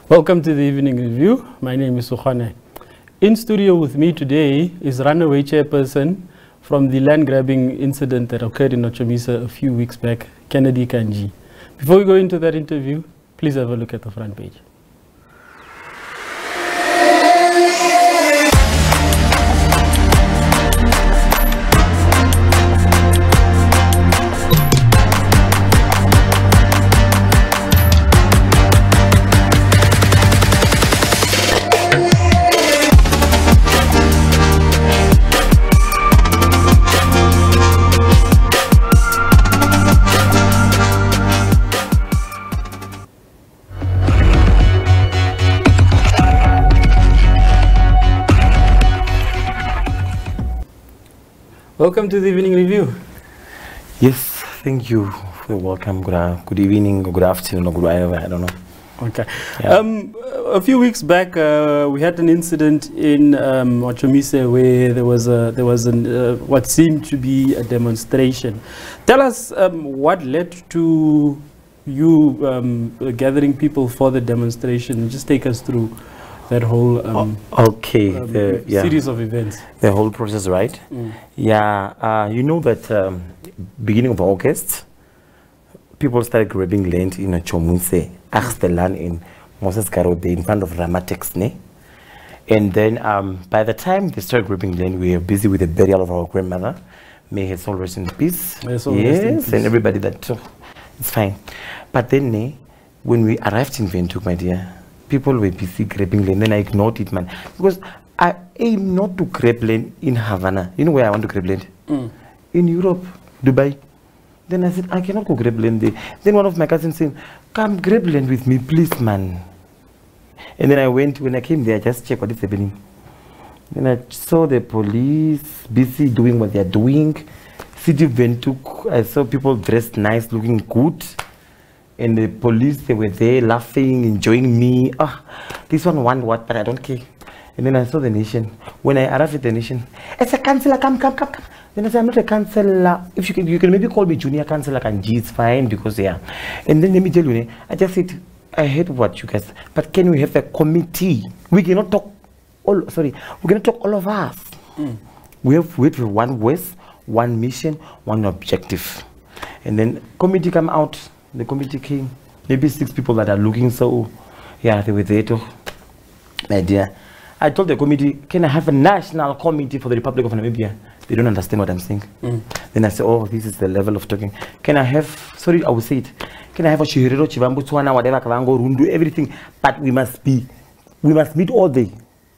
Welcome to the Evening Review. My name is Sukhane. In studio with me today is Runaway chairperson from the land grabbing incident that occurred in Otjomuise a few weeks back, Kandjii. Before we go into that interview, please have a look at the front page. Welcome to the Evening Review. Yes, thank you for welcome. Good evening, or good afternoon, or good whatever, I don't know. Okay. Yeah. A few weeks back, we had an incident in Occupancy where there was what seemed to be a demonstration. Tell us what led to you gathering people for the demonstration. Just take us through that whole series of events. The whole process, right? Yeah, you know that beginning of August, people started grabbing land in Ocjomuise, Achstelan in Moses Karode in front of Ramatex, ne? And then by the time they started grabbing land, we were busy with the burial of our grandmother. May her soul rest in peace. Yes, and everybody that took. It's fine. But then when we arrived in Windhoek, my dear, people were busy grabbing land. Then I ignored it, man. Because I aim not to grab land in Havana. You know where I want to grab land? In Europe, Dubai. Then I said, I cannot go grab land there. Then one of my cousins said, come grab land with me, please, man. And then I went, when I came there, I just checked what is happening. Then I saw the police busy doing what they're doing. City Windhoek, I saw people dressed nice, looking good. And the police, they were there laughing, enjoying me. This one want what, but I don't care. And then I saw the nation. When I arrived at the nation, it's a councillor, come. Then I said, I'm not a councillor. If you can maybe call me junior councillor Kandjii, it's fine, because yeah. And then let me tell you, I just said, I heard what you guys, but can we have a committee? We cannot talk we cannot talk all of us. We have one voice, one mission, one objective. And then committee come out. The committee came, maybe 6 people that are looking, so yeah, they were there too. My dear, I told the committee, can I have a national committee for the Republic of Namibia? They don't understand what I'm saying. Then I said, oh, this is the level of talking. Can I have, sorry, I will say it. Can I have a Chihirero, Chivambu, Tswana, whatever, Kavango, Rundu, everything? But we must meet all day.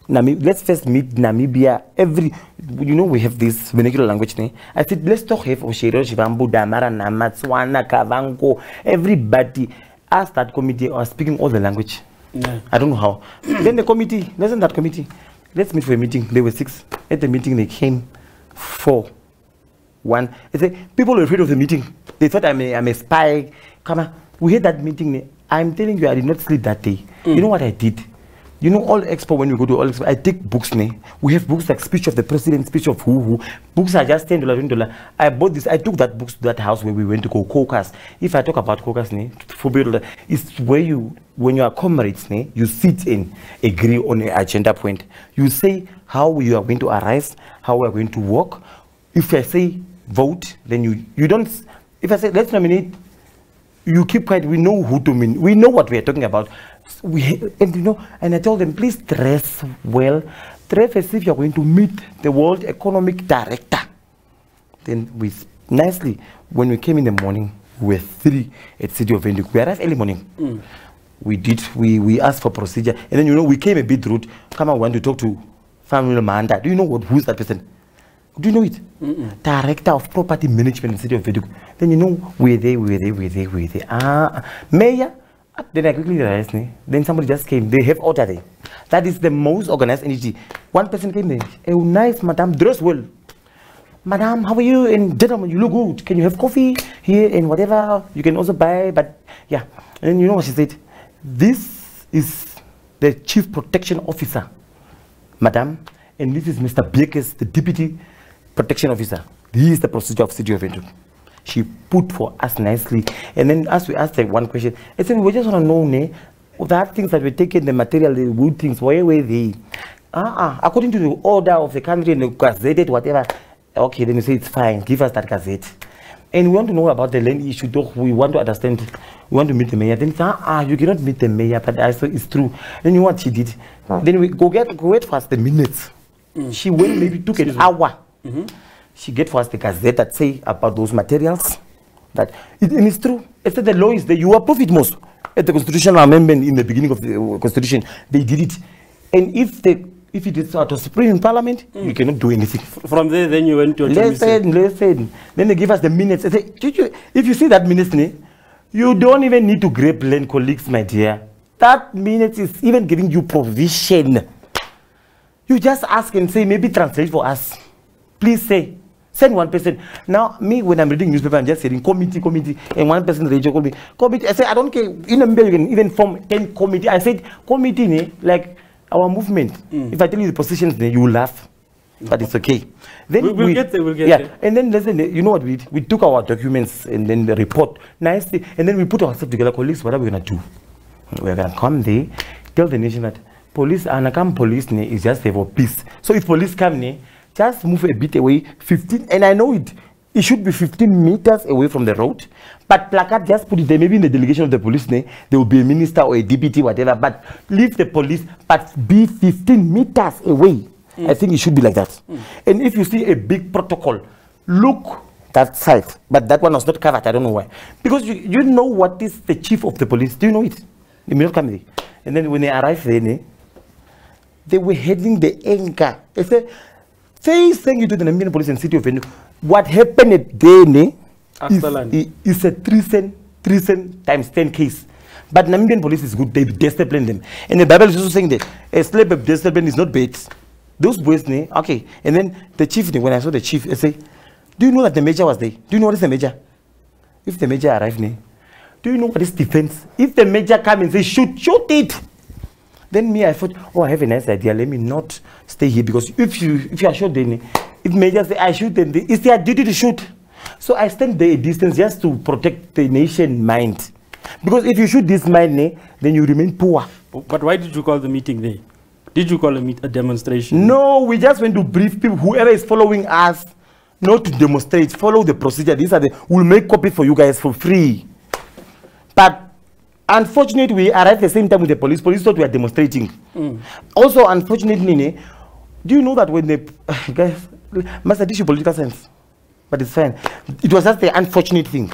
Let's first meet Namibia. We have this vernacular language. I said, let's talk have Oshiro, Shivambu, Damara, Namatswana, Kavango, everybody. Ask that committee or speaking all the language. I don't know how. Then the committee, listen that committee. Let's meet for a meeting. There were 6. At the meeting, they came 4. 1. They said, people were afraid of the meeting. They thought I'm a spy. Come on. We had that meeting. I'm telling you, I did not sleep that day. You know what I did? You know, all expo, when we go to all expo, I take books. We have books like Speech of the President, Speech of who. Books are just $10, $20. I bought this. I took that books to that house where we went to go caucus. If I talk about caucus, it's where when you are comrades, you sit and agree on an agenda point. You say how you are going to arise, how we are going to work. If I say vote, then you don't. If I say let's nominate, you keep quiet. We know who to mean. We know what we are talking about. And I told them, please dress well. Dress as if you're going to meet the World Economic Director. Then we nicely, when we came in the morning, we were 3 at City of Windhoek. We arrived early morning. We asked for procedure. And then, we came a bit rude. Come on, want to talk to family Manda. Do you know who's that person? Do you know it? Director of Property Management in the City of Windhoek. Then we're there. Mayor. Then I quickly realized, then somebody just came. They have order there. That is the most organized entity. One person came there. Oh, nice, madam, dress well. Madam, how are you? And gentlemen, you look good. Can you have coffee here and whatever? You can also buy, but yeah. And you know what she said? This is the Chief Protection Officer, madam. And this is Mr. Bekes, the Deputy Protection Officer. He is the procedure of City of Windhoek. She put for us nicely. And then as we asked her one question, I said, we just want to know, that things that were taken, the material, the wood things, where were they? According to the order of the country and the gazette, whatever. Okay, then you say it's fine. Give us that gazette. And we want to know about the land issue. We want to understand. We want to meet the mayor. Then you cannot meet the mayor, but I said it's true. Then you know what she did? Then we go wait for us the minutes. She went, maybe took an hour. She get for us the gazette that say about those materials. And it's true. It said the law is there. You approve it most. At the constitutional amendment in the beginning of the constitution, they did it. And if it is out of Supreme Parliament, you cannot do anything. From there, then you went to listen. Then they give us the minutes. They say, if you see that minutes, you don't even need to grab land colleagues, my dear. That minutes is even giving you provision. You just ask and say, maybe translate for us. Please say. Send one person. Now, me, when I'm reading newspaper, I'm just saying committee, and one person radio call me. Committee. I say, I don't care. In Namibia, you can even form 10 committee. I said, committee, like our movement. If I tell you the positions, then you will laugh. But it's okay. Then we'll get there. Yeah. And then listen, you know what we did? We took our documents and then the report nicely, and then we put ourselves together. Colleagues, what are we gonna do? We're gonna come there, tell the nation that police and police is just there for peace. So if police come, just move a bit away, 15, and I know it should be 15 meters away from the road. But placard, just put it there. Maybe in the delegation of the police, there will be a minister or a deputy, whatever. But leave the police, but be 15 meters away. I think it should be like that. And if you see a big protocol, look that side. But that one was not covered. I don't know why. Because you know what is the chief of the police. Do you know it? They may not come there. And then when they arrived there, they were heading the anger. They said, saying to the Namibian police and city of Windhoek, what happened there is a treason times 10 case. But Namibian police is good, they discipline them. And the Bible is also saying that a slave of discipline is not bad. Those boys, okay. And then the chief, when I saw the chief, I say, do you know that the major was there? Do you know what is the major? If the major arrived, do you know what is defense? If the major come and say, shoot it. Then me, I thought, oh, I have a nice idea. Let me not stay here, because if you are shot, then if major say I shoot, then it's their duty to shoot. So I stand there a distance just to protect the nation mind. Because if you shoot this mind, then you remain poor. But why did you call the meeting there? Did you call a demonstration? No, we just went to brief people, whoever is following us, not to demonstrate, follow the procedure. These are we'll make copies for you guys for free. But unfortunately, we arrived at the same time with the police. Police thought we were demonstrating. Also, unfortunately, do you know that when the guys must teach you political science? But it's fine. It was just the unfortunate thing.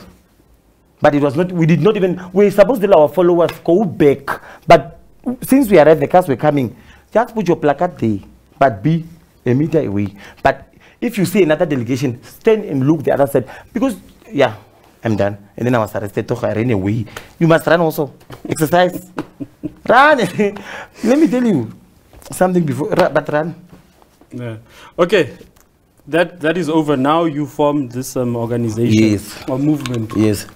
But it was not, we did not even, we were supposed to let our followers go back. But since we arrived, the cars were coming. Just put your placard there, but be a meter away. But if you see another delegation, stand and look the other side. Because, yeah, I'm done. And then I was arrested. I ran away. You must run also. Exercise. Run. Let me tell you something before, but run. Yeah. Okay. That is over. Now you formed this organization or movement. Yes.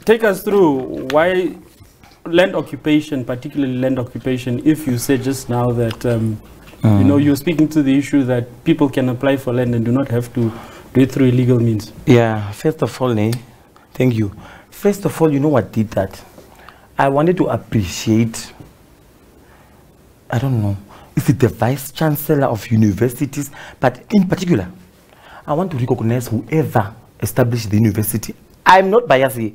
Take us through why land occupation, particularly land occupation, if you said just now that, you know, you're speaking to the issue that people can apply for land and do not have to do it through illegal means. Yeah, first of all, thank you. First of all, you know what did that? I wanted to appreciate, I don't know, is it the Vice Chancellor of universities? But in particular, I want to recognize whoever established the university. I'm not biased here.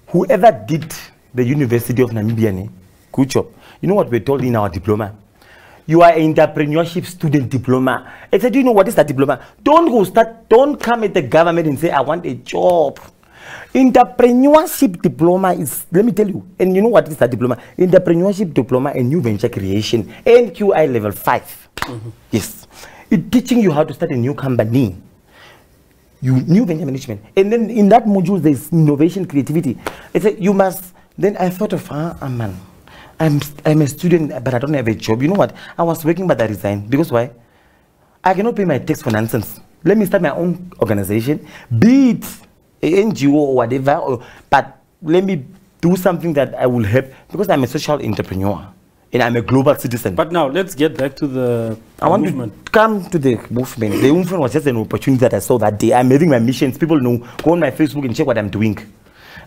Whoever did the University of Namibia, good job. You know what we're told in our diploma? You are an entrepreneurship student diploma. I said, do you know what is that diploma? Don't come at the government and say, I want a job. Entrepreneurship diploma is, let me tell you, and you know what is that diploma? Entrepreneurship diploma and new venture creation, NQI level 5. Yes. It's teaching you how to start a new company. New venture management. And then in that module, there's innovation, creativity. I said, you must, then I thought of, man, I'm a student, but I don't have a job. You know what? I was working, but I resigned. Because why? I cannot pay my tax for nonsense. Let me start my own organization, be it an NGO or whatever, but let me do something that I will help, because I'm a social entrepreneur and I'm a global citizen. But now let's get back to the movement. To come to the movement. The movement was just an opportunity that I saw that day. I'm having my missions. People know. Go on my Facebook and check what I'm doing.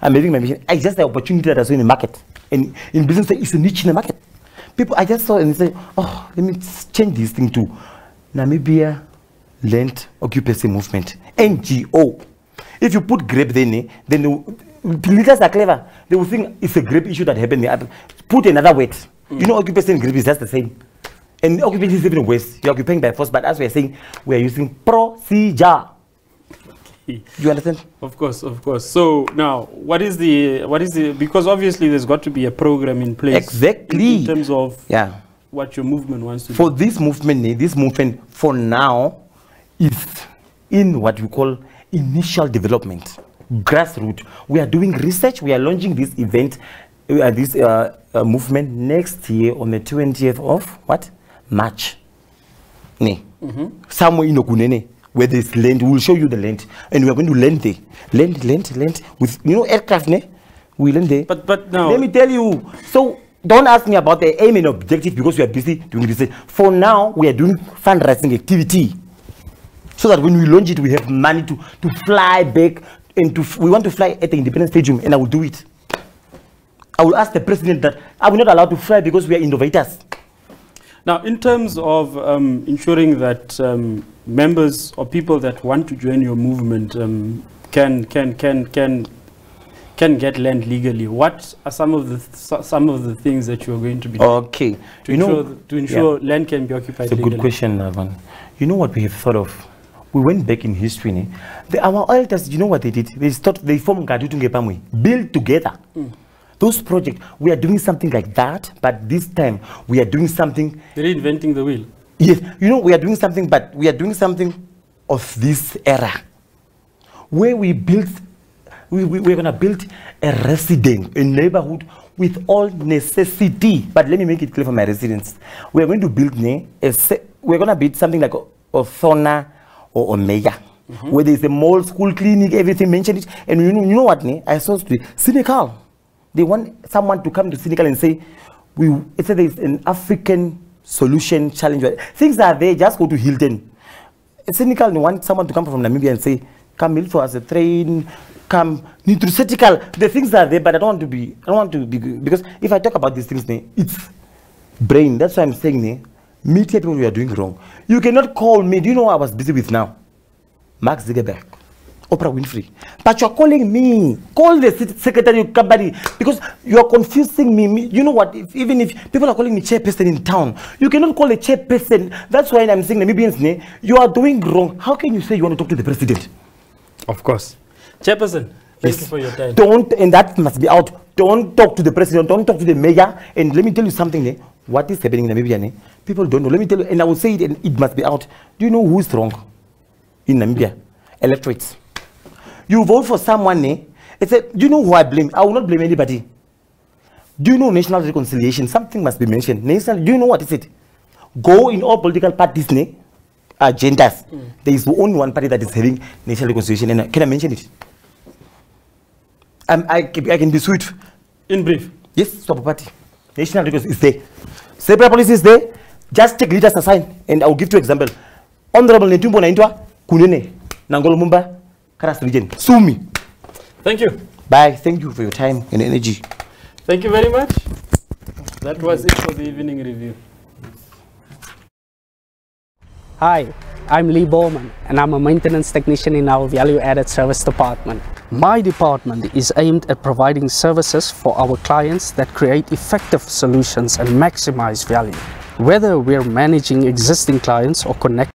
I'm having my mission. I just the opportunity that I saw in the market. And in business, there is a niche in the market. People, I just saw and say, oh, let me change this thing to Namibia Land Occupancy Movement, NGO. If you put grape then leaders are clever. They will think it's a grape issue that happened. Put another word. You know, occupancy and grape is just the same. And occupancy is even worse. You're occupying by force, but as we are saying, we are using procedure. You understand? Of course, of course. So now, what is the, because obviously there's got to be a program in place. Exactly. In terms of what your movement wants to do. For this movement for now is in what we call initial development, grassroots. We are doing research. We are launching this event, this movement next year on the 20th of what? March. Somewhere in Okunene, where there's land. We will show you the land, and we are going to land there. Land with aircraft. We land there. But now, let me tell you. So don't ask me about the aim and objective because we are busy doing research. For now, we are doing fundraising activity, so that when we launch it, we have money to fly back and we want to fly at the Independence Stadium, and I will do it. I will ask the president that are we not allowed to fly because we are innovators. Now, in terms of ensuring that members or people that want to join your movement can get land legally, what are some of the things that you are going to be doing to ensure land can be occupied legally? It's a good question, Navan. You know what we have thought of? We went back in history. Our elders, you know what they did? They formed Kandjii, build together. Those projects, we are doing something like that, but this time we are doing something. Reinventing the wheel. Yes, we are doing something, but we are doing something of this era, where we build. We're gonna build a residence, a neighborhood with all necessity. But let me make it clear for my residents: we are going to build. We're gonna build something like a thorny or Omega, where there is a mall, school, clinic, everything mentioned it. And you know what? I saw it cynical. They want someone to come to cynical and say, it's there is an African solution challenge. Things are there, just go to Hilton. It's cynical, they want someone to come from Namibia and say, come build for us a train, come nutraceutical. The things are there, but I don't want to be, because if I talk about these things, it's brain. That's why I'm saying, media people, we are doing wrong. You cannot call me. Do you know what I was busy with now? Mark Zuckerberg, Oprah Winfrey. But you're calling me. Call the secretary of company, because you're confusing me. You know what? Even if people are calling me chairperson in town, you cannot call a chairperson. That's why I'm saying, Namibians, you are doing wrong. How can you say you want to talk to the president? Of course. Chairperson, thank you for your time. Don't, and that must be out. Don't talk to the president. Don't talk to the mayor. And let me tell you something. What is happening in Namibia? People don't know. Let me tell you, and I will say it, and it must be out. Do you know who is wrong in Namibia? Electorates. You vote for someone, do you know who I blame? I will not blame anybody. Do you know national reconciliation? Something must be mentioned. Do you know what is it? Go in all political parties, agendas. There is only one party that is having national reconciliation. And can I mention it? I can be sweet. In brief. Yes, Swap Party. National reconciliation is there. Separate policy is there. Just take leaders aside. And I will give you an example. Honorable Netumbo Naintwa, Kunene, Nangolo Mumba, Karas region. Sue me. Thank you. Bye. Thank you for your time and energy. Thank you very much. That was it for the evening review. Hi, I'm Lee Bowman, and I'm a maintenance technician in our value-added service department. My department is aimed at providing services for our clients that create effective solutions and maximize value. Whether we're managing existing clients or connecting